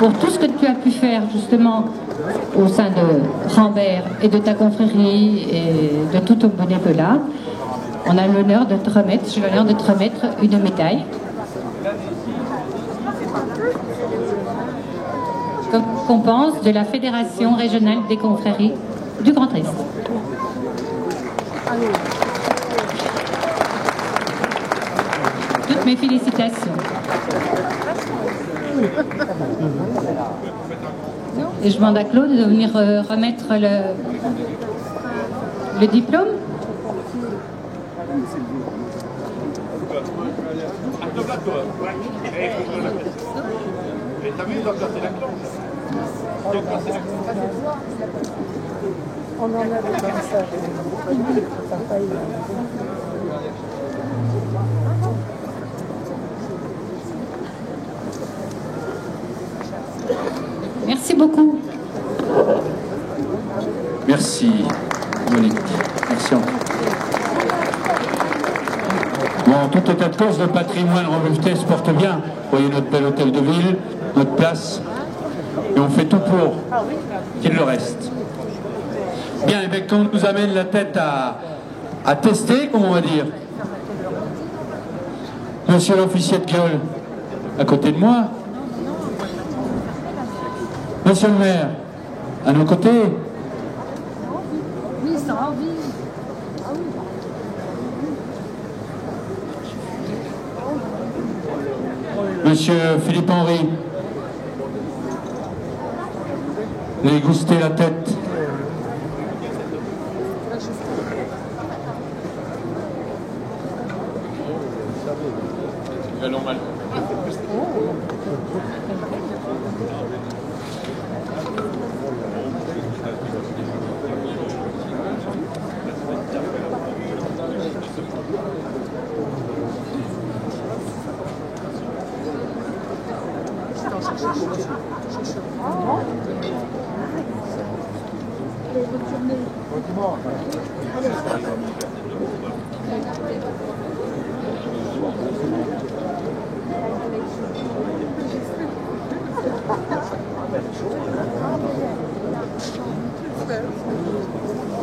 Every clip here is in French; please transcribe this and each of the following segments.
pour tout ce que tu as pu faire justement au sein de Rambert et de ta confrérie et de tout ton bénévolat. On a l'honneur de te remettre, j'ai l'honneur de te remettre une médaille. Comme récompense de la Fédération régionale des confréries du Grand Est. Toutes mes félicitations. Et je demande à Claude de venir remettre le diplôme. On en avait comme ça. Merci beaucoup. Merci, Monique. Merci encore. Bon, en tout état de cause, le patrimoine Rambouillet se porte bien. Vous voyez notre bel hôtel de ville, notre place, et on fait tout pour qu'il le reste. Bien, et bien qu'on nous amène la tête à tester, comme on va dire. Monsieur l'officier de gueule, à côté de moi. Monsieur le maire, à nos côtés. Oui, ça a envie. Monsieur Philippe Henry, déguster la tête. Normal.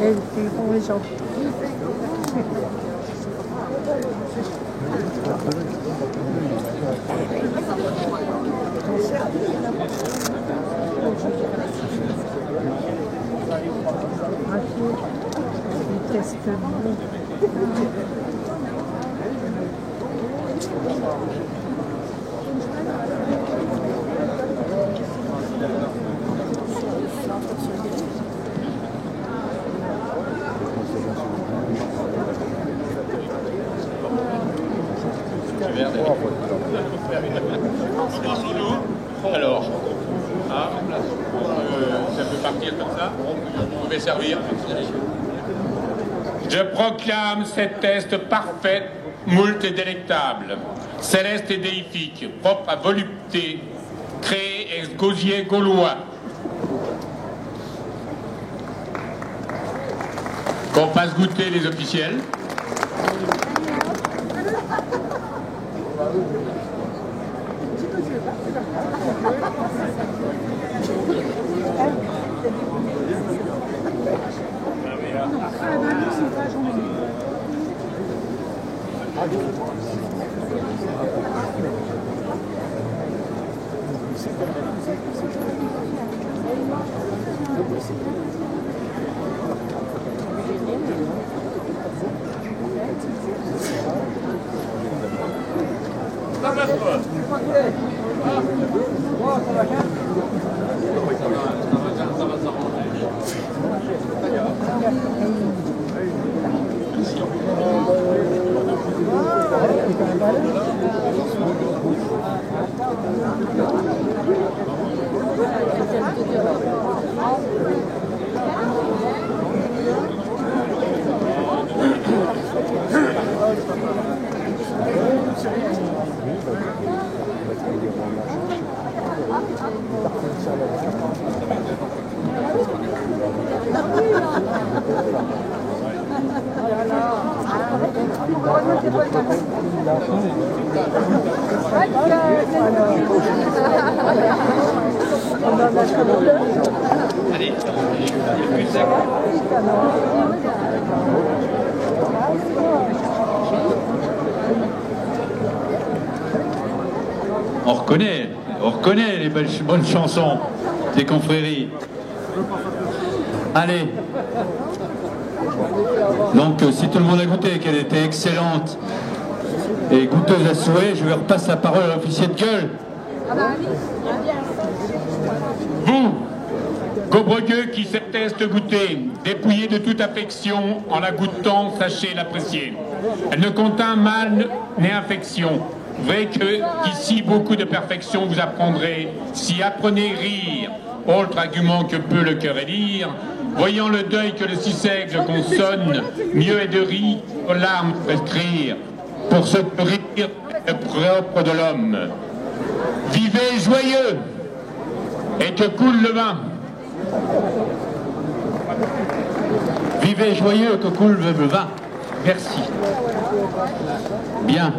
Et puis, bon, les gens. Alors, ça peut partir comme ça. Vous pouvez servir. Je proclame cette teste parfaite, moult et délectable, céleste et déifique, propre à volupté, créée ex gosier gaulois. Qu'on fasse goûter les officiels. Allez, on reconnaît les bonnes chansons des confréries. Allez. Donc, si tout le monde a goûté, qu'elle était excellente et goûteuse à souhait, je lui repasse la parole à l'officier de gueule. Vous, Gobregueux qui cette teste goûter, dépouillé de toute affection, en la goûtant, sachez l'apprécier. Elle ne contint mal ni infection. Vrai que, ici, beaucoup de perfection vous apprendrez. Si apprenez rire, autre argument que peut le cœur élire, voyant le deuil que le six-aigle consonne, mieux est de rire aux larmes prescrire. Pour ce rire est propre de l'homme. Vivez joyeux, et que coule le vin. Vivez joyeux, que coule le vin. Merci. Bien.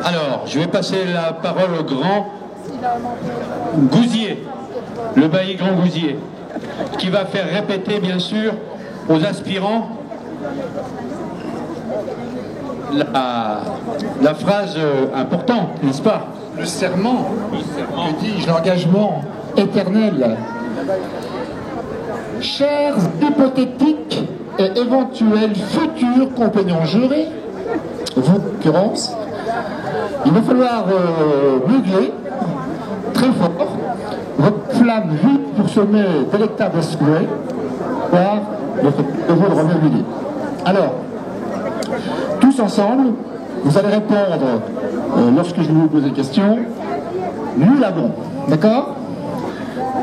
Alors, je vais passer la parole au grand Gousier, le bailli grand Gousier, qui va faire répéter, bien sûr, aux aspirants la phrase importante, n'est-ce pas? Le serment, que dis-je, l'engagement éternel. Chers hypothétiques et éventuels futurs compagnons jurés, vous, en l'occurrence, il va falloir meugler très fort votre flamme vive pour semer délectable souhait par votre devoir de remercier. Alors, tous ensemble, vous allez répondre lorsque je vais vous poser des questions. Nous l'avons, d'accord?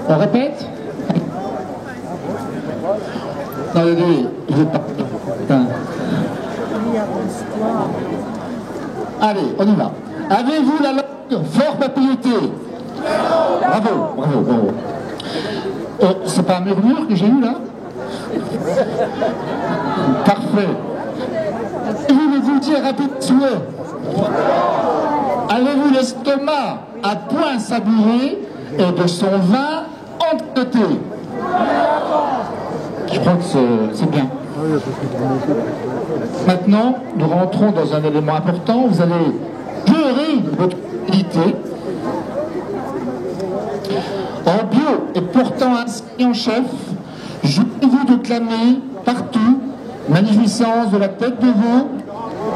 On répète? Non, vous êtes pas. Allez, on y va. Avez-vous la langue fort papillotée? Bravo, bravo, bravo. C'est pas un murmure que j'ai eu là? Parfait. Avez-vous le goûter rapide souhait? Avez-vous l'estomac à point sabouré et de son vin entêté? Je crois que c'est bien. Maintenant, nous rentrons dans un élément important. Vous allez jurer votre qualité en bio et portant inscrit en chef. Jouez-vous de clamer partout magnificence de la tête de veau,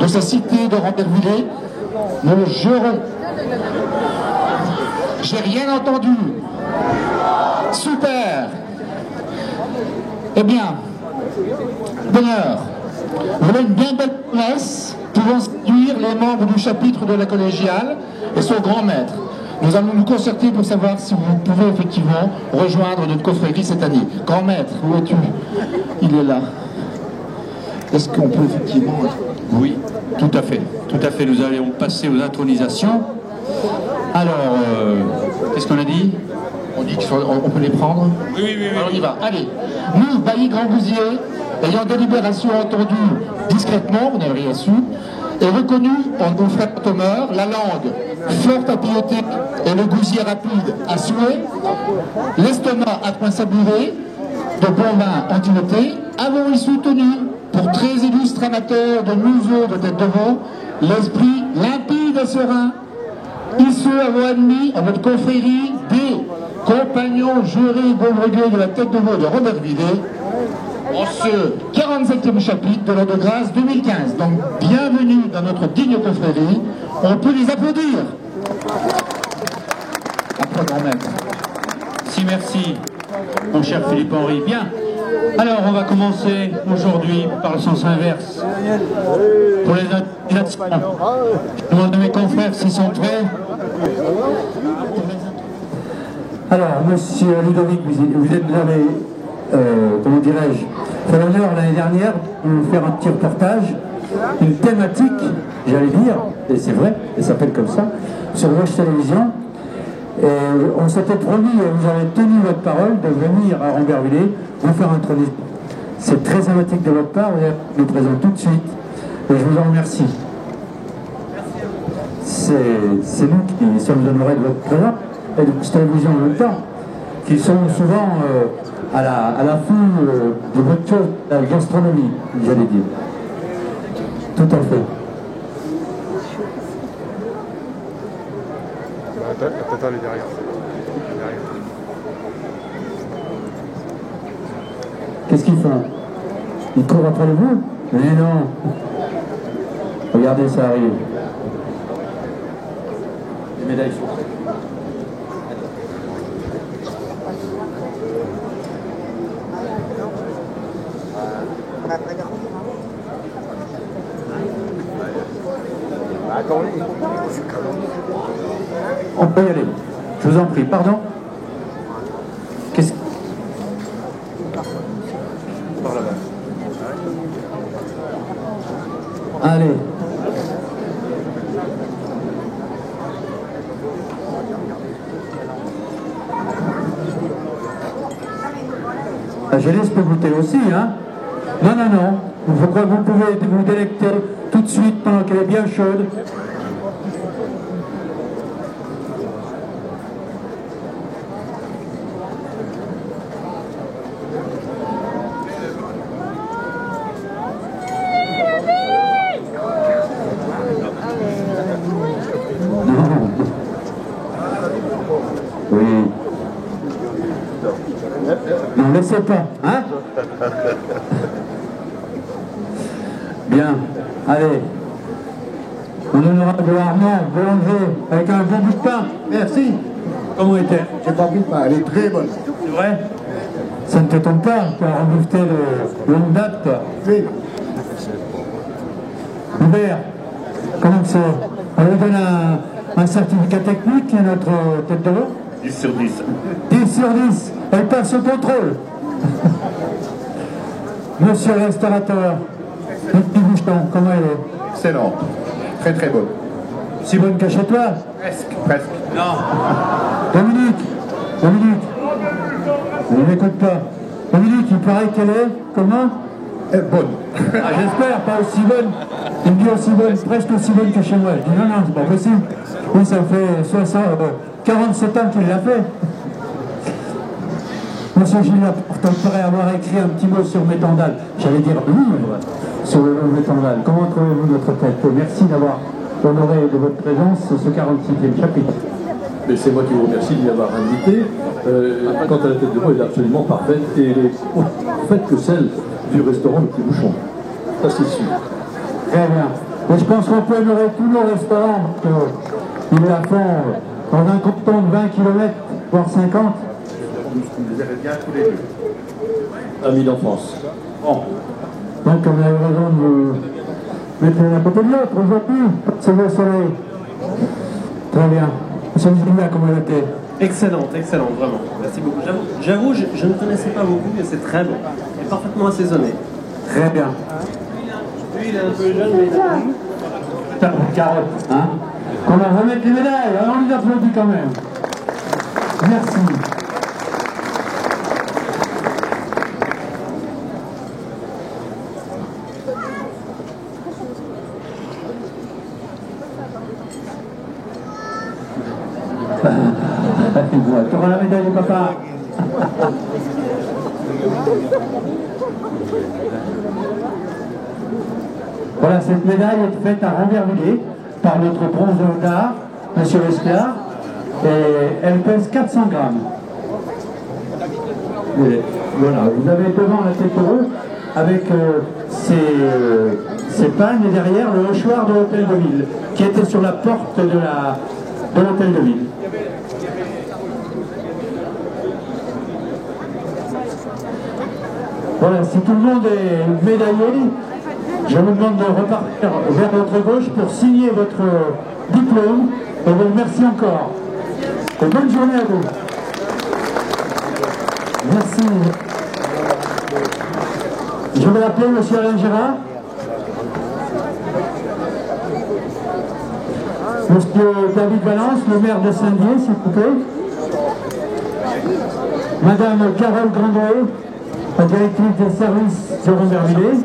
de sa cité de Rambervillers. Nous jurons. J'ai rien entendu. Super. Eh bien, bonheur. Voilà une bien belle promesse pouvant séduire les membres du chapitre de la collégiale et son grand maître. Nous allons nous concerter pour savoir si vous pouvez effectivement rejoindre notre confrérie cette année. Grand maître, où es-tu? Il est là. Est-ce qu'on peut effectivement... Oui, tout à fait. Tout à fait. Nous allons passer aux intronisations. Alors, qu'est-ce qu'on a dit? On dit qu'on peut les prendre? Oui. Alors on y va. Allez. Nous, bailli grand Gousier, ayant délibération entendue discrètement, vous n'avez rien su, et reconnu en nos frères Tomeur la langue fort papillotée et le gousier rapide à souhait, l'estomac à point sabouré, de bon vin antiloté, avons ici soutenu, pour très illustres amateurs de museaux de tête de veau, l'esprit limpide et serein, issus à vos ennemis, à votre confrérie, des compagnons jurés Gobregueux de la tête de veau de Rambervillers, en ce 47e chapitre de l'an de grâce 2015. Donc, bienvenue dans notre digne confrérie. On peut les applaudir. Après, grand maître. Si, merci, mon cher Philippe-Henri. Bien. Alors, on va commencer aujourd'hui par le sens inverse. Pour les intronisations, je demande à mes confrères s'ils sont prêts. Alors, monsieur Ludovic, vous avez, comment dirais-je, fait l'honneur l'année dernière de nous faire un petit reportage, une thématique, j'allais dire, et c'est vrai, elle s'appelle comme ça, sur Watch Télévision. Et on s'était promis, et vous avez tenu votre parole, de venir à Rambervillers, vous faire introduire. C'est très sympathique de votre part, vous êtes nous présent tout de suite, et je vous en remercie. C'est nous qui sommes honorés de votre présence, et de Watch Télévision en même temps, qui sont souvent à l'affût de votre chose, la gastronomie, j'allais dire. Tout à fait. Attends, elle est derrière. Qu'est-ce qu'ils font? Ils courent après vous? Mais non. Regardez, ça arrive. Les médailles sont prêtes. On peut y aller. Je vous en prie. Pardon? Qu'est-ce que... Par là-bas. Allez. La jeunesse peut goûter aussi, hein? Non, non, non. Vous pouvez vous délecter tout de suite pendant qu'elle est bien chaude. Oui. Non, laissez pas, hein? Bien, allez. On donnera de Armand, boulanger, avec un bon bout de pain. Merci. Comment était? J'ai pas pris de pain, elle est très bonne. C'est vrai? Ça ne t'étonne pas, tu as rebouffé de longue date, toi. Oui. Hubert, comment c'est? On lui donne un certificat technique à notre tête de l'eau? 10 sur 10. 10 sur 10, elle passe au contrôle. Monsieur le restaurateur, le petit bouchon, comment elle est? Excellent. Très très bonne. Si bonne que chez toi? Presque. Non. Dominique, ne m'écoute pas. Dominique, il paraît qu'elle est, comment? Bonne. Ah, j'espère, pas aussi bonne. Il me dit aussi bonne, presque aussi bonne que chez moi. Je dis non, non, c'est pas possible. Oui, ça fait 47 ans qu'il l'a fait. Monsieur Gilles Laporte, on pourrait avoir écrit un petit mot sur Métandal. J'allais dire livre sur le nom Métandal. Comment trouvez-vous notre tête? Merci d'avoir honoré de votre présence ce 46e chapitre. Mais c'est moi qui vous remercie de m'y avoir invité. Quant à la tête de mot, elle est absolument parfaite et elle est faite que celle du restaurant Le Petit Bouchon. Ça, c'est sûr. Très bien. Et je pense qu'on peut honorer tous nos restaurants, qu'ils la font dans un canton de 20 km, voire 50. Vous avez bien tous les deux. Amis d'enfance. Bon. Donc on a eu raison de vous mettre l'un à côté de l'autre aujourd'hui. C'est le soleil. Très bien. Monsieur Gilles, comment elle était? Excellente, vraiment. Merci beaucoup. J'avoue, je ne connaissais pas beaucoup, mais c'est très bon. Et parfaitement assaisonné. Très bien. Lui, il est un peu jeune, mais il a... Carotte, hein? On va remettre les médailles, alors on les applaudit quand même. Merci. Tu auras la médaille du papa. Voilà, cette médaille est faite à Rambervillers par notre bronzeur d'art, M. Lesclar, et elle pèse 400 grammes. Et voilà, vous avez devant la tête rouge avec ces pagnes et derrière le hachoir de l'hôtel de ville, qui était sur la porte de l'hôtel de ville. Voilà, si tout le monde est médaillé, je vous demande de repartir vers votre gauche pour signer votre diplôme et vous remercie encore. Et bonne journée à vous. Merci. Je vais appeler M. Alain Gérard. Monsieur David Valence, le maire de Saint-Dié, s'il vous plaît. Madame Carole Grandouet, la directrice des services Jérôme Vervillet.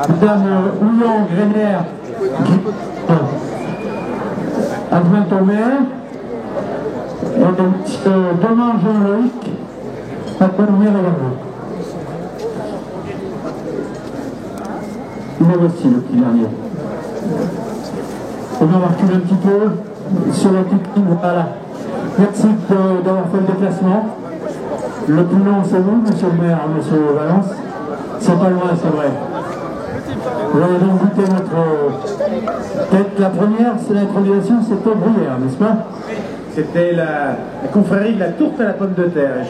Madame Ouillon Grénière, adjointe au maire. Et Dommage Jean-Loïc, adjoint au maire également. Il me voici le petit dernier. On va reculer un petit peu sur la technique. Voilà. Merci d'avoir fait le déplacement. Le plus long, c'est vous, monsieur le maire, monsieur Valence. C'est pas loin, c'est vrai. Vous avez donc goûté notre tête. La première, c'est l'intronisation, c'était Bruyère, n'est-ce pas? C'était la confrérie de la tourte à la pomme de terre.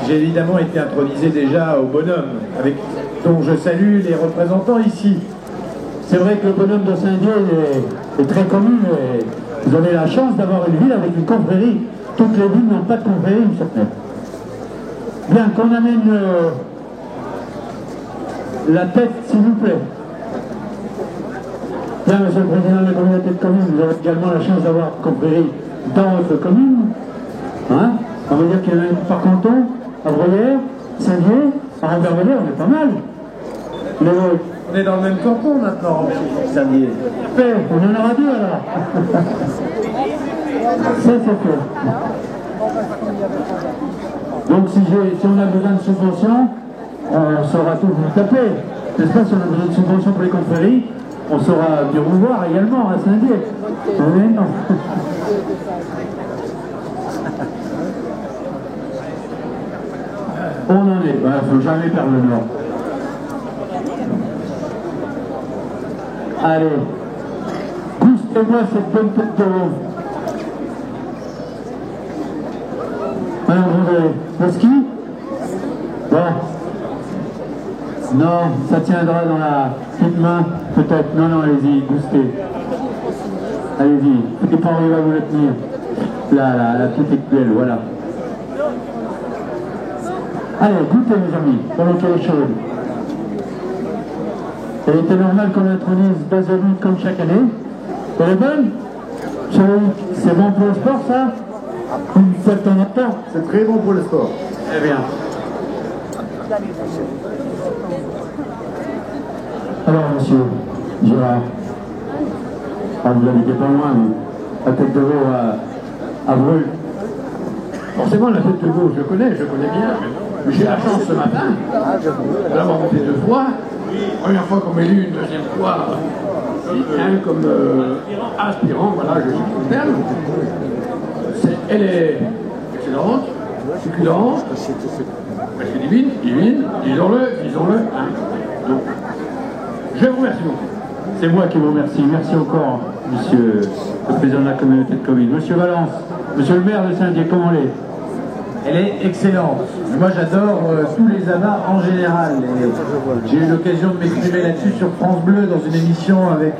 J'ai évidemment été intronisé déjà au bonhomme, dont je salue les représentants ici. C'est vrai que le bonhomme de Saint-Dié est très connu. Et vous avez la chance d'avoir une ville avec une confrérie. Toutes les villes n'ont pas de confrérie, une certaine. Bien, qu'on amène la tête, s'il vous plaît. Bien, monsieur le président de la communauté de communes, vous avez également la chance d'avoir une confrérie dans votre commune. Hein? On va dire qu'il y en a une par canton, à Bruyères, Saint-Dié, à Rambert-Velay, on est pas mal. Mais on est dans le même canton maintenant, Saint-Dié. On en aura deux alors. Ça, c'est fait. Donc, si on a besoin de subventions, on saura tout vous taper. N'est-ce pas, si on a besoin de subventions pour les confréries, on saura du revoir également à Saint-Dié. Mais non. On en est. Il ne faut jamais perdre le nord. Allez. Boostez-moi cette bonne tête de veau. Madame André, le ski? Bon. Non, ça tiendra dans la petite main, peut-être. Non, non, allez-y, boostez. Allez-y. Et pas on va vous le tenir. Là, la petite écuelle, voilà. Allez, goûtez, mes amis, pendant qu'elle est chaude. Il était normal qu'on intronise 2 adultes comme chaque année. Elle est bonne? C'est bon pour le sport, ça? Une fois de temps en temps? C'est très bon pour le sport. Très bien. Alors, monsieur Gérard, vous habitez pas loin, mais la tête de veau à Brûle. Forcément, la tête de veau, je connais bien. J'ai la chance ce matin d'avoir monté 2 fois. Première fois qu'on m'élu, une deuxième fois, comme aspirant, voilà, je suis au terme. Elle est excellente, succulente, presque divine, disons-le. Hein. Donc, je vous remercie beaucoup. C'est moi qui vous remercie. Merci encore, monsieur le président de la communauté de communes. Monsieur Valence, monsieur le maire de Saint-Dié, comment elle est? Elle est excellente. Moi, j'adore tous les amas en général. J'ai eu l'occasion de m'exprimer là-dessus sur France Bleu dans une émission avec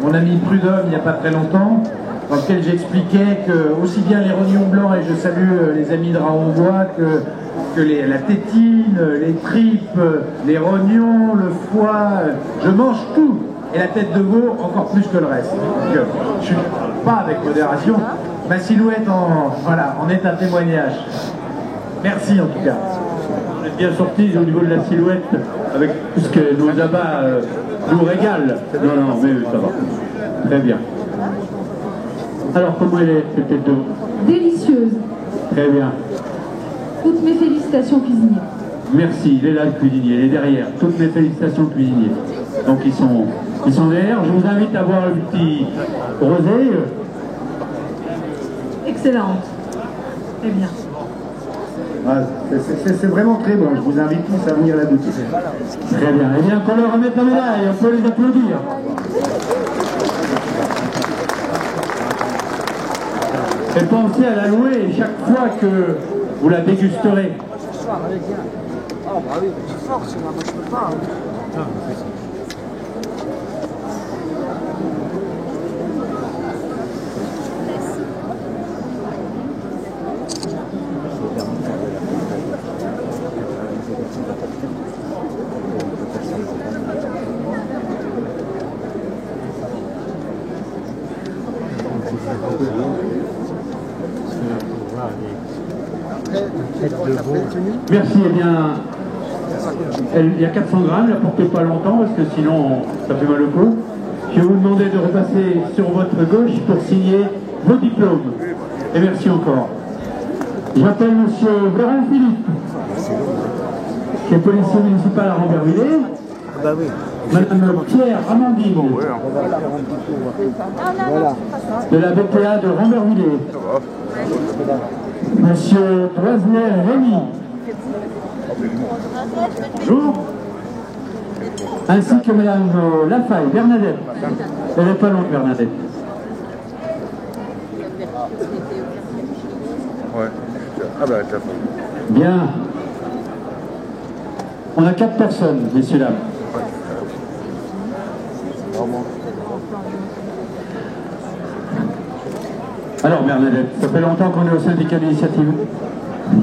mon ami Prudhomme il n'y a pas très longtemps, dans lequel j'expliquais que aussi bien les rognons blancs, et je salue les amis de Raon-Bois, que la tétine, les tripes, les rognons, le foie, je mange tout. Et la tête de veau encore plus que le reste. Donc, je suis pas avec modération. Ma silhouette en est un témoignage. Merci en tout cas. On est bien sortis au niveau de la silhouette avec tout ce que nos abats nous régalent. Non, mais ça va. Très bien. Alors, comment elle est, cette tête de veau? Délicieuse. Très bien. Toutes mes félicitations cuisiniers. Merci, il est là le cuisinier, il est derrière. Toutes mes félicitations cuisiniers. Donc ils sont derrière. Je vous invite à boire le petit rosé. Excellente. Très bien. C'est vraiment très bon. Je vous invite tous à venir la goûter. Très bien. Eh bien, qu'on leur remette la médaille, on peut les applaudir. Et pensez à la louer chaque fois que vous la dégusterez. Ah bah oui, force, moi je peux pas. Merci, eh bien, il y a 400 grammes, la portez pas longtemps parce que sinon ça fait mal au cou. Je vais vous demander de repasser sur votre gauche pour signer vos diplômes. Et merci encore. J'appelle M. Véran Philippe, qui est policier municipal à Rambervillers. Madame Pierre Amandine, de la BPA de Rambervillers. Monsieur Droisner Rémy. Bonjour. Ainsi que Madame Lafaille Bernadette. Elle n'est pas longue, Bernadette. Ouais. Ah bah, t'as Bien. On a 4 personnes, messieurs, dames. Alors Bernadette, ça fait longtemps qu'on est au syndicat d'initiative?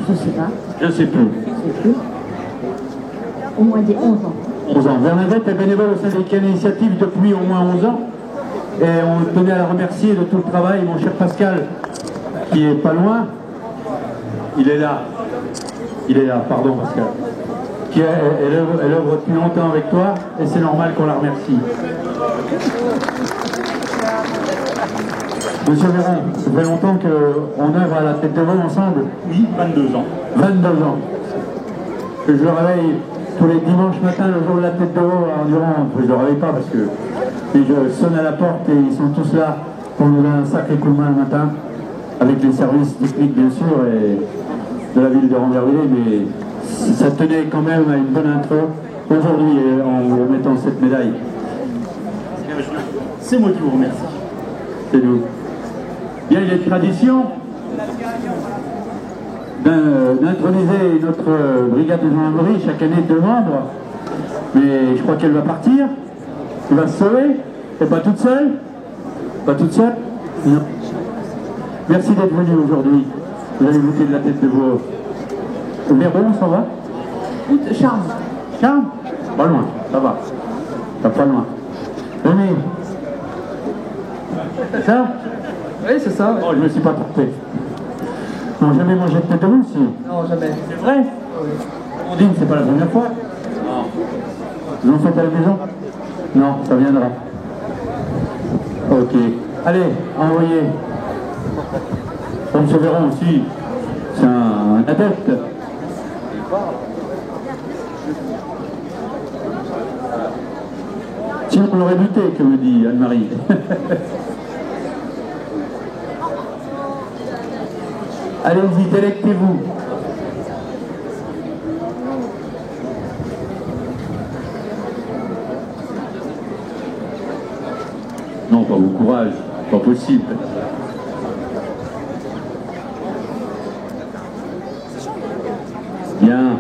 Je sais pas. Je sais plus. Au moins des 11 ans. 11 ans. Bernadette est bénévole au syndicat d'initiative depuis au moins 11 ans. Et on tenait à la remercier de tout le travail. Mon cher Pascal, qui est pas loin, il est là. Il est là, pardon Pascal. Elle œuvre depuis longtemps avec toi et c'est normal qu'on la remercie. Monsieur Véran, ça fait longtemps qu'on œuvre à la tête de veau ensemble? Oui, 22 ans. 22 ans. Que je le réveille tous les dimanches matin, le jour de la tête de veau, environ, je ne le réveille pas parce que je sonne à la porte et ils sont tous là pour nous donner un sacré coup de main le matin, avec les services techniques bien sûr et de la ville de Rambervillers, mais ça tenait quand même à une bonne intro aujourd'hui en vous remettant cette médaille. C'est moi qui vous remercie. C'est nous. Bien, il est tradition d'introniser notre brigade de gendarmerie chaque année de 2 membres, mais je crois qu'elle va partir, elle va se sauver, et pas toute seule. Pas toute seule? Non. Merci d'être venu aujourd'hui. Vous allez goûter de la tête de veau. Véron, ça va? Charme. Charme? Pas loin, ça va. Pas loin. Venez. C'est ça? Oui, c'est ça. Oh, je me suis pas trompé. Non, jamais mangé de tête de veau, si? Non, jamais. C'est vrai? Ondine, c'est pas la première fois? Non. Vous en faites à la maison? Non, ça viendra. Ok. Allez, envoyez. Comme se verront aussi, c'est un adepte. Sinon, on l'aurait buté, que me dit Anne-Marie. Allez-y, délectez-vous. Non, pas au courage, pas possible. Bien.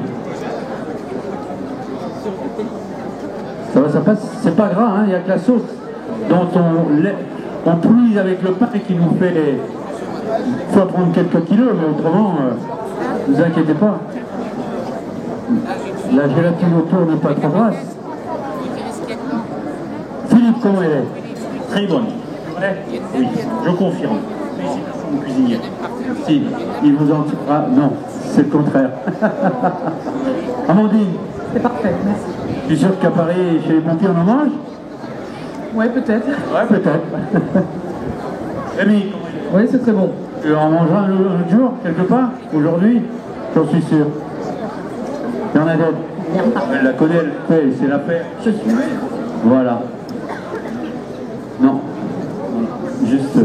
Ça va, ça passe. C'est pas gras, hein, il n'y a que la sauce dont on puise avec le pain et qui nous fait... Il faut prendre quelques kilos, mais autrement, ne vous inquiétez pas. La gélatine autour n'est pas trop grasse. Philippe, comment elle est? Très bonne. Oui, je confirme. Félicitations mon cuisinier. Si, il vous en... Ah, non, c'est le contraire. Amandine. C'est parfait, merci. Je suis sûr qu'à Paris, chez les pompiers, on en mange? Ouais, peut-être. Ouais, peut-être. Rémi, oui, c'est très bon. Tu en mangeras un autre jour, quelque part, aujourd'hui? J'en suis sûr. Il y en a d'autres. Elle la connaît, elle fait, c'est la paix. Je suis. Voilà. Non. Juste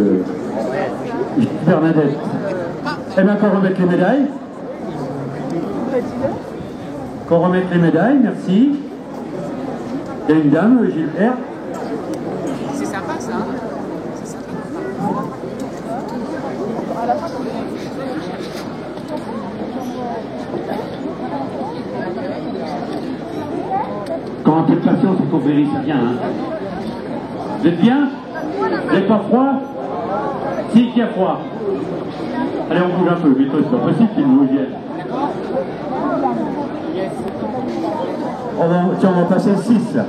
Bernadette. Eh bien, qu'on remette les médailles. Qu'on remette les médailles, merci. Il y a une dame, Gilbert. C'est sympa ça. Quand un peu de patience, il faut vérifier, c'est bien. Hein. Vous êtes bien? Vous n'avez pas froid? Si, qui a froid? Allez, on bouge un peu, mais toi, c'est pas possible qu'il nous vienne. tiens, on va passer le 6 là.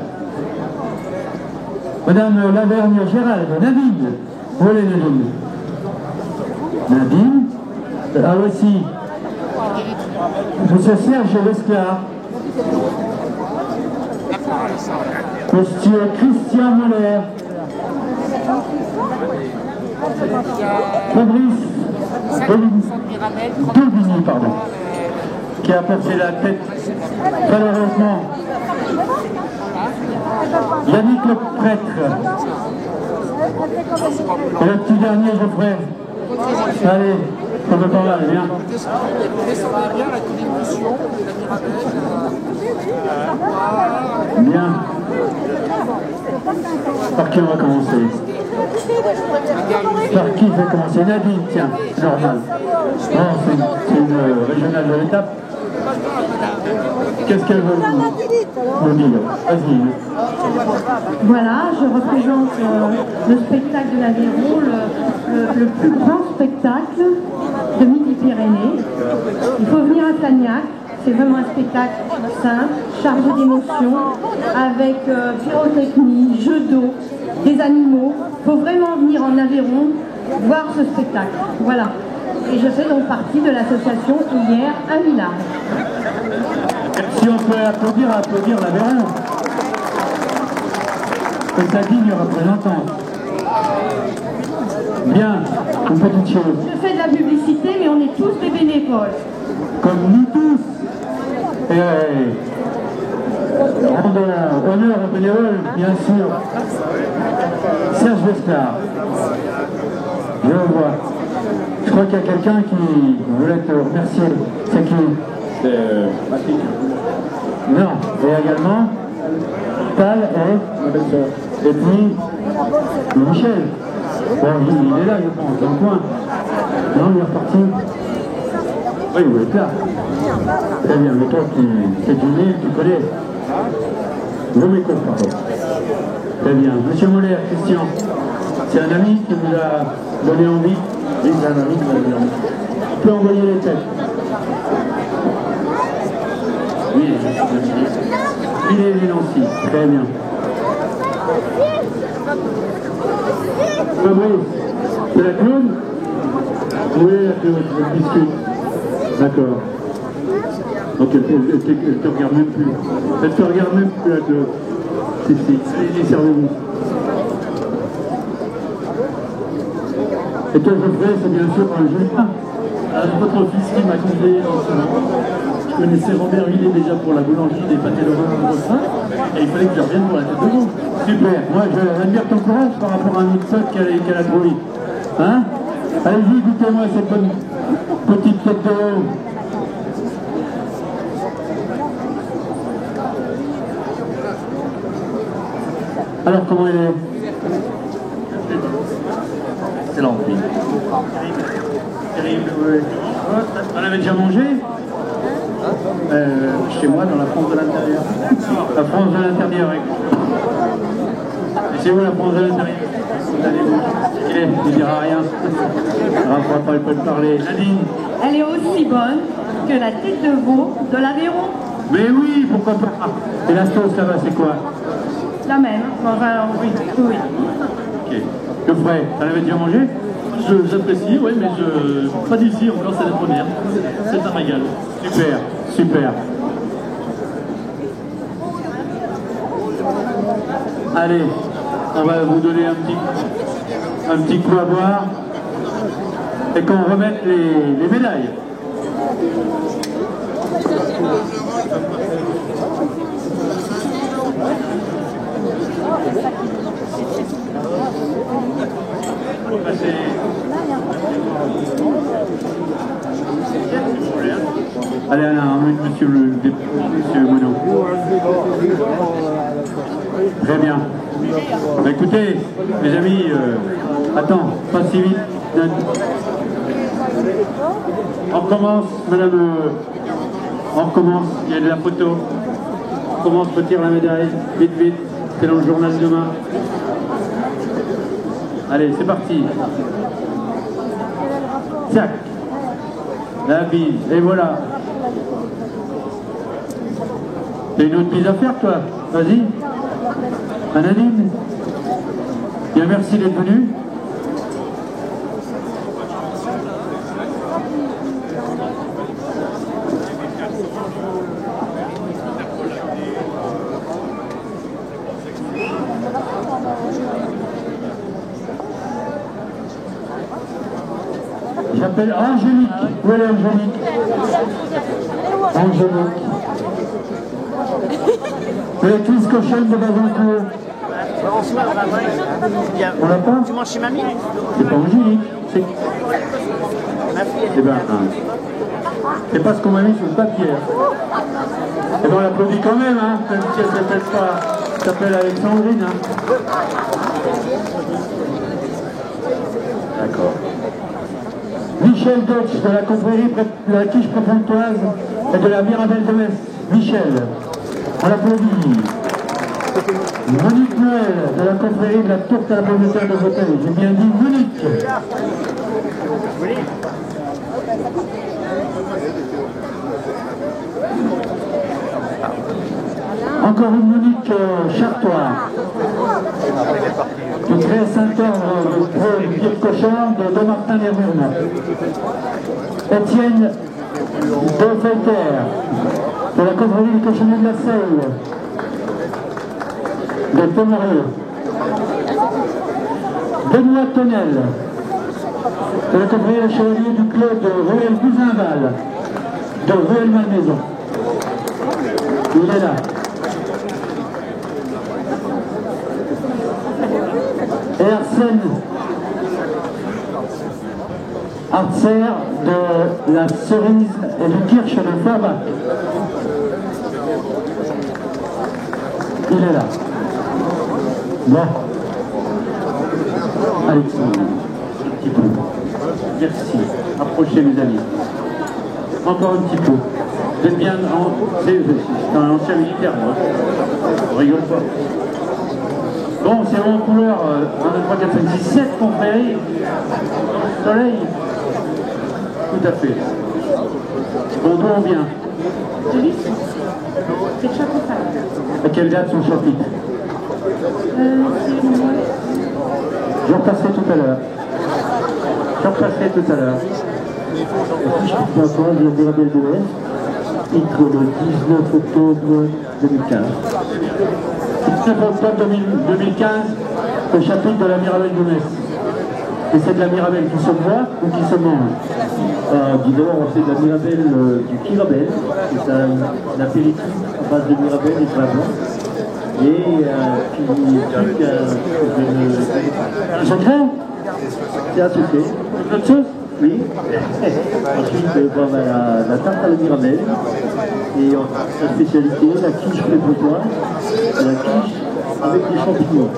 Madame Lavergne Gérald, Nadine. Où est Nadine? Nadine. Ah voici. Monsieur Serge Lesclar. Monsieur Christian Moller. Fabrice Daubigny, pardon, qui a porté la tête chaleureusement. Yannick le prêtre. Et le petit dernier, Geoffrey. Allez, on peut pas là, viens. Bien. Par qui on va commencer? Par qui va commencer? Nadine, tiens, normal. Non, c'est une régionale de l'étape. Qu'est-ce qu'elle veut vous dire? Vas-y. Voilà, je représente le spectacle de l'Aveyron, le plus grand spectacle de Midi-Pyrénées. Il faut venir à Flagnac, c'est vraiment un spectacle simple, chargé d'émotions, avec pyrotechnie, jeux d'eau, des animaux. Il faut vraiment venir en Aveyron voir ce spectacle. Voilà. Et je fais donc partie de l'association Hier un village. Si on peut applaudir l'Aveyron. C'est sa digne représentante. Bien, une petite chose. Je fais de la publicité, mais on est tous des bénévoles. Comme nous tous. Et rendre honneur aux bénévoles, bien sûr. Serge Lesclar. Je le vois. Je crois qu'il y a quelqu'un qui voulait te remercier. C'est qui? C'est Patrick. Non. Et également Tal et puis Michel. Bon, il est là, je pense, dans le coin. Non, il est reparti. Oui, il est là. Très bien, mais toi qui es du nez, tu connais. Vous m'écoutez, pardon. Très bien. Monsieur Moller, Christian, c'est un ami qui vous a donné envie? Oui, c'est un ami qui m'a donné envie. Tu peux envoyer les têtes. Oui, il est Nancy. Très bien. Fabrice, c'est la clown? Oui, la clown, elle discute. D'accord. Donc elle te regarde même plus. Elle te regarde même plus, la clown. Si. Allez-y, servez-vous. Et toi, Geoffrey, c'est bien sûr un Julien. Votre fils qui m'a conseillé en ce moment. Je connaissais Robert Villet déjà pour la boulangerie des pâtés Lorrain de Refrain, et il fallait que je revienne pour la tête de veau. Super, moi j'admire ton courage par rapport à un mixote qu'elle a trouvé. Hein? Allez-y, goûtez-moi cette bonne petite tête de veau. Alors comment elle est? Excellent, oui. Terrible, oui. T'en avais déjà mangé? Chez moi, dans la France de l'intérieur. La France de l'intérieur, oui. Et c'est où la France de l'intérieur? Il ne dira rien. On va pas le parler. Nadine? Elle est aussi bonne que la tête de veau de l'Aveyron. Mais oui, pourquoi pas? Et la sauce là-bas, c'est quoi? La même. Enfin, oui. Ok. Geoffrey, t'en avais déjà mangé? J'apprécie, oui, mais pas d'ici encore, c'est la première. C'est un régal. Super, super. Allez, on va vous donner un petit coup à boire et qu'on remette les médailles. Allez, Alain, monsieur Monod. Très bien. Bah, écoutez, mes amis, attends, pas si vite. On recommence, madame. On recommence, il y a de la photo. On commence, retire la médaille. Vite, vite. C'est dans le journal demain. Allez, c'est parti. Tac. La bise. Et voilà. T'as une autre mise à faire, toi? Vas-y. Anonyme. Bien, merci d'être venu. J'appelle Angélique. Où est Angélique? Angélique. Béatrice Cochonne de Bazancourt. On l'a pas? Tu manges chez mamie? C'est pas Angélique. C'est... Eh ben, c'est pas ce qu'on m'a mis sur le papier. Eh ben, on l'applaudit quand même, hein, même si elle s'appelle pas... Elle s'appelle Alexandrine, hein. D'accord. Michel Deutsch de la confrérie de la quiche prépontoise et de la Mirabelle de Metz. Michel, on l'applaudit. Monique Noël de la confrérie de la tourte à la pomme de terre de Breteuil. J'ai bien dit Monique. Encore une Monique Chartois, du très Saint-Ordre de Pied-de-Cochon de Dommartin-les-Murnes. Étienne Beaufeiter de la confrérie du cochonnet de la Selle de Pomerieux. Benoît Tonnel de la confrérie des chevaliers du club de Ruelle-Buzinval de Ruelle-Malmaison. Il est là. Et Arsène Artser de la Cerise et du Kirche de Forbach. Il est là. Bon. Alexandre, un petit peu. Merci. Approchez mes amis. Encore un petit peu. Vous êtes bien c'est un ancien militaire, moi. Je rigole pas. Bon, c'est en couleur 1, 2, 3, 4, 5, 6, 7 confréries. Soleil. Tout à fait. Bon, d'où on vient? De l'Issy. C'est le chapitre. À quelle date son chapitre? Je repasserai tout à l'heure. Je repasserai tout à l'heure. Si je peux encore, je vais Mirabelle de l'Ouest, titre le 19 octobre 2015. 19 octobre 2015, le chapitre de la Mirabelle de Metz. Et c'est de la Mirabelle qui se boit ou qui se mange? D'abord, c'est de la Mirabelle du Kirabelle, c'est un apéritif à base de Mirabelle et de vin blanc. Et un secret? C'est un secret. Autre chose? Oui. Ensuite, la tarte à la Mirabelle. Et sa spécialité, la quiche prépotoise, la quiche avec des champignons.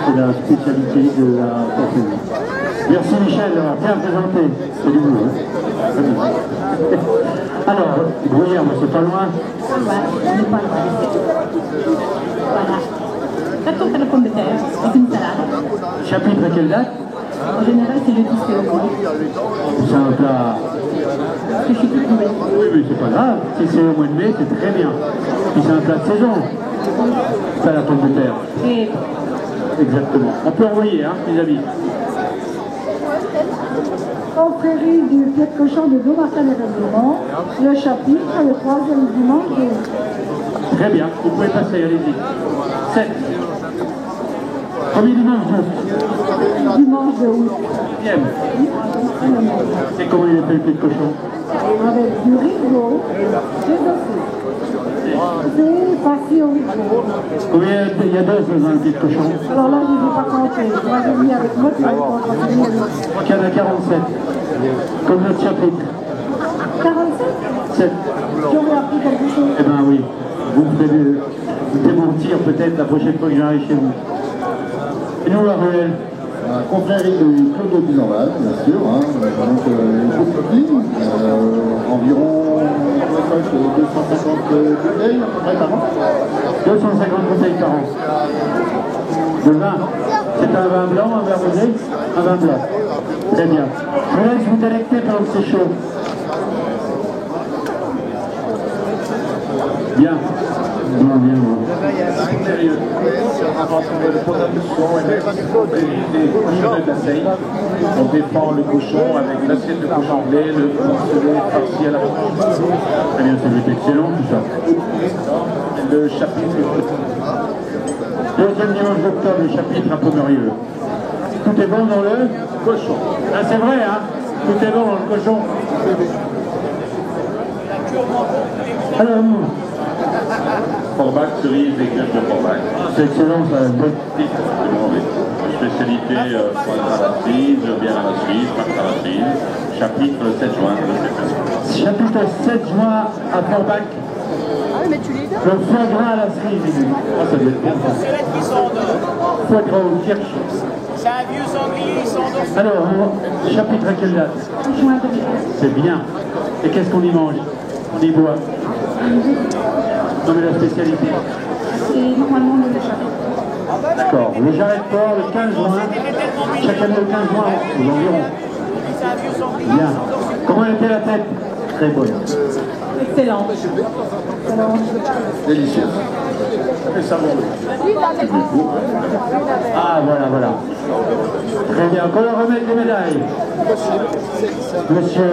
C'est la spécialité de la confrérie. Merci Michel, bien présenté. C'est du boulot. Hein. Alors, Bruyère, c'est pas loin. Pas loin, on n'est pas loin. Voilà. La tourte à la pomme de terre, avec une salade. Chapitre à quelle date? En général, c'est le 10 février. C'est un plat... Parce que je suis toute nouvelle. Oui, mais c'est pas grave. Si c'est au mois de mai, c'est très bien. Puis c'est un plat de saison. C'est la pomme de terre. Et... Exactement. On peut envoyer, hein, mes amis. Confrérie du Pied-de-Cochon de Dommartin-les-Murnes, le chapitre, le 3e dimanche de août. Très bien, vous pouvez passer, allez-y. 7. Premier dimanche d'août. Dimanche de août. 7e. Et comment il appelle le Pied-de-Cochon? Avec du rigot, des dossiers. C'est passé au rigot. Combien il y a d'os dans un Pied-de-Cochon? Alors là, je ne vais pas compter. Moi, j'ai mis avec votre feuille pour continuer. Je crois qu'il y en a 47. Comme notre chapitre. 47? 7. J'aurais appris quelque chose. Eh bien oui, vous pouvez démentir peut-être la prochaine fois que j'arrive chez vous. Et nous, la Ruelle? Confrérie du Club de Buzinval, bien sûr. Hein. Donc, une petite ligne, environ 250 bouteilles à peu près par an. 250 bouteilles par an. De vin. C'est un vin blanc, un vin rosé, un vin blanc. Très bien. Je vous laisse vous délecter pendant que c'est chaud. Bien. Bien, bien. Sérieux. Le programme de soins des livres de Casseille. On défend le cochon avec l'assiette de cochon anglais, le poulet farci à la France. Très bien, c'est excellent tout ça. Le chapitre. Deuxième dimanche d'octobre, le chapitre à Pomerieux. Tout est bon dans le cochon. Ah, c'est vrai, hein? Tout est bon dans le cochon. Alors, Forbach, cerise et crêpes de Forbach. c'est excellent ça. Oui. Spécialité foie gras à la cerise, bière à la cerise, tarte à la cerise. Chapitre le 7 juin. Chapitre 7 juin à Forbach. Le foie gras à la cerise. Ah, ça doit être bien ça. Foie gras au kirsch. C'est un vieux sanglier, il s'endort. Alors, chapitre à quelle date? Juin 2000. C'est bien. Et qu'est-ce qu'on y mange? On y boit? Non mais la spécialité. C'est normalement le chapitre. D'accord. Le jarret de porc le 15 juin. Chaque année le 15 juin aux environs. Bien. Comment était la tête? Très bonne. Excellent. Délicieux. Très savoureux. Ah voilà, voilà. Très bien. Qu'on leur remette des médailles. Monsieur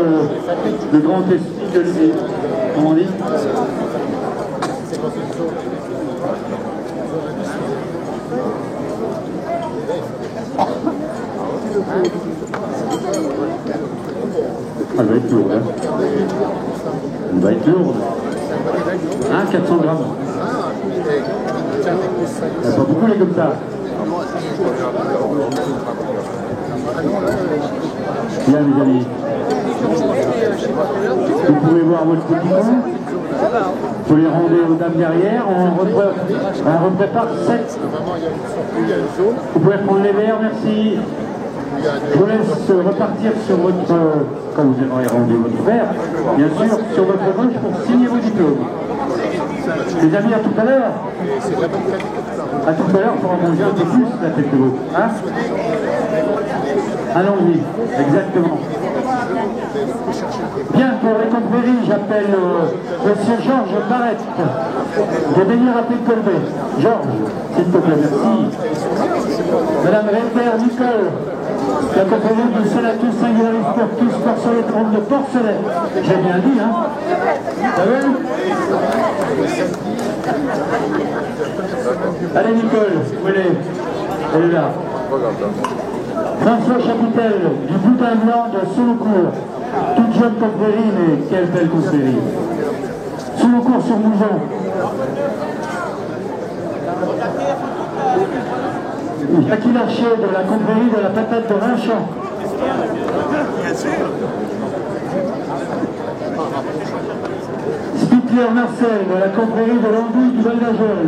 le grand esprit de l'idée. Comment on dit? Elle va être lourde, hein. Elle va être lourde. Hein, 400 grammes. Il n'y a pas beaucoup les comme ça. Bien les amis. Vous pouvez voir votre petit coup. Vous les rendez aux dames derrière. On reprépare 7. Vous pouvez prendre les verres, merci. Je vous laisse repartir sur votre, quand vous aurez rendu votre verre, bien sûr, sur votre gauche pour signer vos diplômes. Les amis, à tout à l'heure. À tout à l'heure pour en manger un peu plus la tête de l'eau. Hein? Allons-y, exactement. Bien, pour les confréries, j'appelle monsieur Georges Barrette de Bénir à Colbet. Georges, s'il te plaît, merci. Madame Reiter Nicole, la confrérie du Salatus Singularis Portus Porcelet de Porcelet. J'ai bien dit, hein? T'as vu? Allez Nicole, où elle est? Elle est là. François Chapitel, du Boutin Blanc de Souloucourt. Toute jeune confrérie, mais quelle belle confrérie. Souloucourt sur Moujon. Jackie Larcher de la confrérie de la patate de Rinchamp. Spittler Marcel de la confrérie de l'Andouille du Val d'Ajol.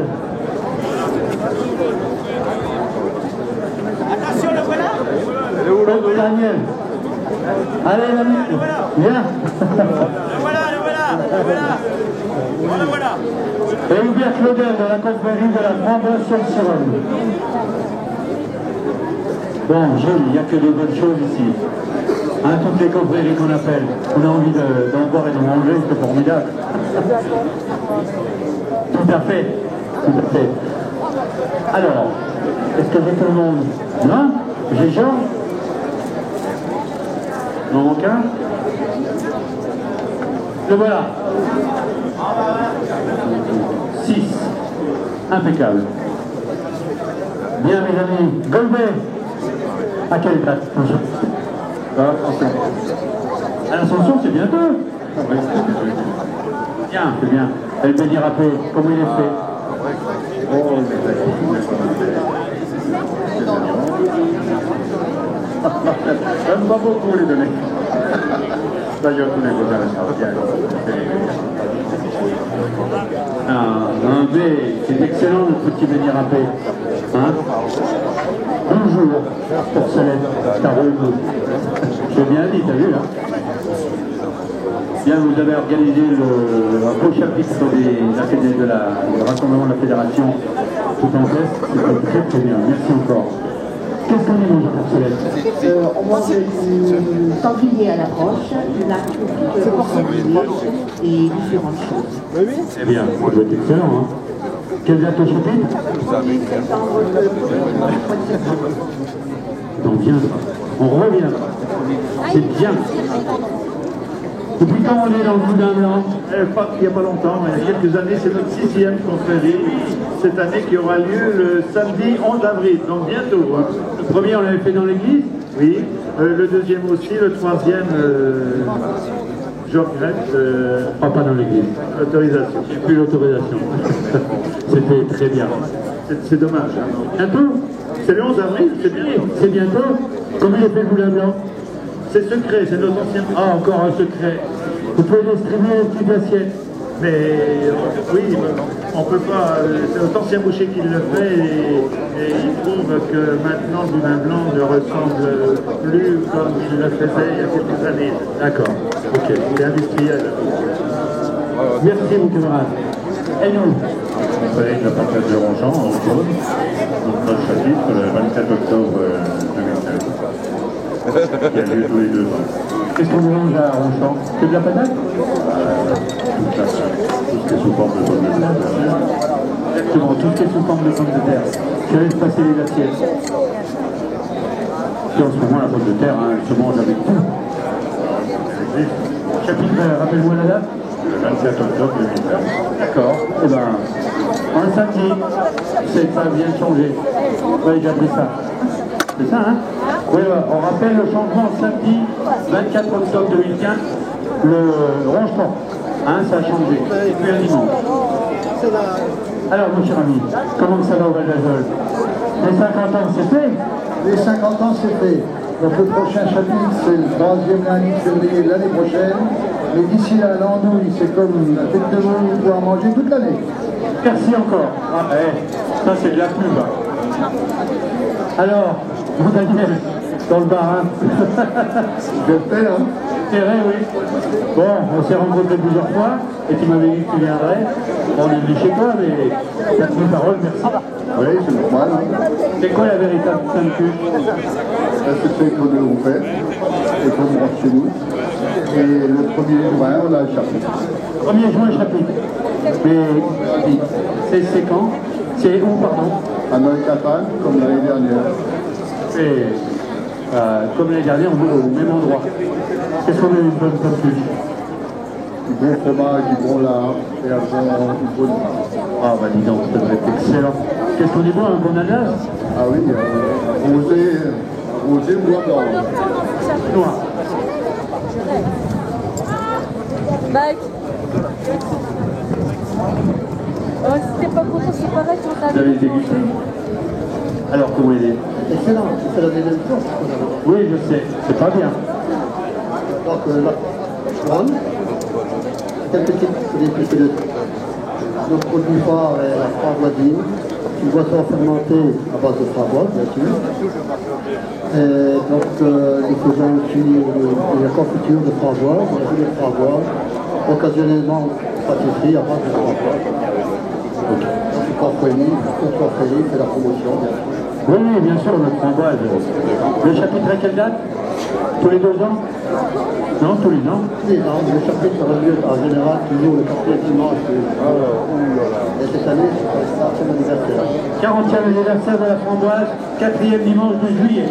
Attention, le voilà. Daniel. Allez l'ami, viens. Le voilà. Et Hubert Claudel de la confrérie de la Framboise sur le Sironne. Bon, joli, il n'y a que de bonnes choses ici. Hein, toutes les confréries qu'on appelle, on a envie d'en boire et d'en manger, c'est formidable. Tout à fait, tout à fait. Alors, est-ce que j'ai tout le monde? Non? J'ai Georges? Il n'en manque un? Le voilà. 6. Impeccable. Bien mes amis, Golbet. À quelle date? À l'Ascension, c'est bientôt. Bien, c'est bien. Elle peut dire un peu comment il est fait. J'aime pas beaucoup les donner. D'ailleurs, tous les beaux Un B, c'est excellent le petit Béni râpé. Hein? Bonjour, Porcelette, Tarot. J'ai bien dit, t'as vu là? Bien, vous avez organisé un beau chapitre de du rassemblement de la fédération tout en test. C'était très très bien. Merci encore. Qu'est-ce qu'on est dans Jean-Pierre Solène? On mangeait du sanglier à la broche, du lacto au sanglier et différentes choses. Eh bien, ça doit être excellent, hein. Quelle date au chapitre? On viendra, on reviendra. C'est bien. Depuis quand on est dans le boudin blanc? Il n'y a pas longtemps, il y a quelques années, c'est notre 6e confrérie, cette année qui aura lieu le samedi 11 avril, donc bientôt. Hein. Le premier, on l'avait fait dans l'église? Oui. Le deuxième aussi, le troisième, je regrette. Pas dans l'église. L'autorisation. J'ai plus l'autorisation. C'était très bien. C'est dommage. Hein. Bientôt? C'est le 11 avril, c'est bien. C'est bientôt? Comment il fait le boudin blanc? C'est secret, c'est notre ancien... Ah, encore un secret. Vous pouvez distribuer une petite assiette. Mais oui, on ne peut pas... C'est notre ancien boucher qui le fait et il trouve que maintenant le boudin blanc ne ressemble plus comme il le faisait il y a quelques années. D'accord, ok. C'est industriel. Merci mon camarade. Et nous? Vous savez, de la partage de Ronchamp, en Haute-Saône, donc notre chapitre, le 24 octobre 2015. Qui a lieu tous les 2 ans. Qu'est-ce qu'on mange à Ronchamp? Que de la patate? Tout ce qui est sous forme de pommes de terre. Exactement, tout ce qui est sous forme de pommes de terre. Je laisse passer les assiettes. Et en ce moment, la pomme de terre, hein, elle se mange avec tout. Chapitre, rappelle-moi la date? Le 27 octobre 2015. D'accord. Eh ben, un samedi, ça vient de changer. Oui, j'ai appris ça. C'est ça, hein? Oui, on rappelle le changement samedi 24 octobre 2015, le rangement. Hein, ça a changé. Et puis un dimanche. Alors, mon cher ami, comment ça va au Val d'Ajol? Les 50 ans, c'est fait? Les 50 ans, c'est fait. Donc le prochain chapitre, c'est le 3e lundi de février de l'année prochaine. Mais d'ici là, l'andouille, c'est comme la tête de veau, vous pouvez en manger toute l'année. Merci encore. Ah, ça, c'est de la pub. Alors, mon Daniel, dans le bar, hein? Je le fais, hein? C'est vrai, oui. Bon, on s'est rencontrés plusieurs fois, et tu m'avais dit que tu viendrais. On est venu chez toi, mais t'as pris parole, merci. Oui, c'est normal. Hein? C'est quoi la véritable Sainte-Cuche? C'est ce que vous faites, et qu'on rentre chez nous. Et le 1er juin, on a le chapitre. 1er juin, chapitre. Mais c'est quand? C'est où, pardon? À Noël-Catane, comme l'année dernière. Et comme l'année dernière, on est au même endroit. Qu'est-ce qu'on a une bonne Sainte-Cuche? Du bon fromage, du bon lard, et une bonne... Ah bah dis donc, ça devrait être excellent. Qu'est-ce qu'on est bon, un bon ananas? Ah oui, rosé ou blanc. Noir. Mike. Oh, si t'es pas content, c'est pareil, tu vas Vous avez dégusté? Alors, comment il est? Excellent, c'est la deuxième fois. Oui, je sais, c'est pas bien. Donc là, Swan, quelques petites de notre produit phare est la framboisine, une boisson fermentée à base de framboise, bien sûr. Et donc nous faisons aussi la confiture de framboise, la gelée de framboise, occasionnellement pâtisserie à base de framboise. Donc Confrérie fait la promotion, bien sûr. Oui, oui, bien sûr, notre framboise. Le chapitre à quelle date? Tous les 2 ans? Non, tous les ans. Tous les ans, le chapitre aura lieu en général toujours le 4e dimanche. Et cette année, c'est son anniversaire. 40e anniversaire de la framboise, 4e dimanche de juillet.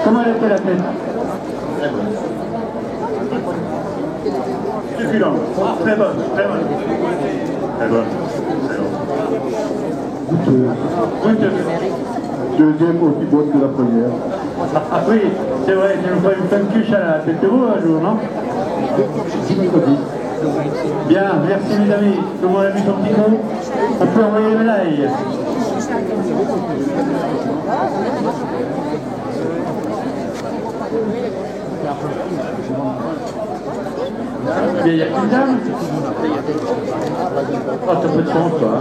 Comment elle était la fête? Très bonne. Succulente. Très bonne, très bonne. Très bonne. Goûteuse. Deuxième aussi bonne que la première. Ah oui, c'est vrai, tu nous feras une Sainte-Cuche à la tête de veau un jour, non? Bien, merci mes amis. Tout le monde a vu son petit coup. On peut envoyer le live. Il y a une dame? Oh, t'as peu de chance, toi.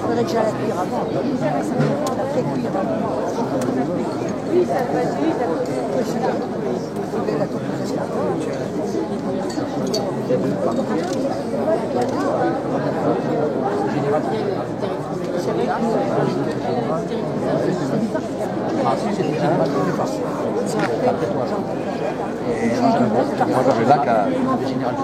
Faudrait que j'aille cuire avant. La fait cuire. Oui, ça va être la composition. Moi j'avais là qu'à général.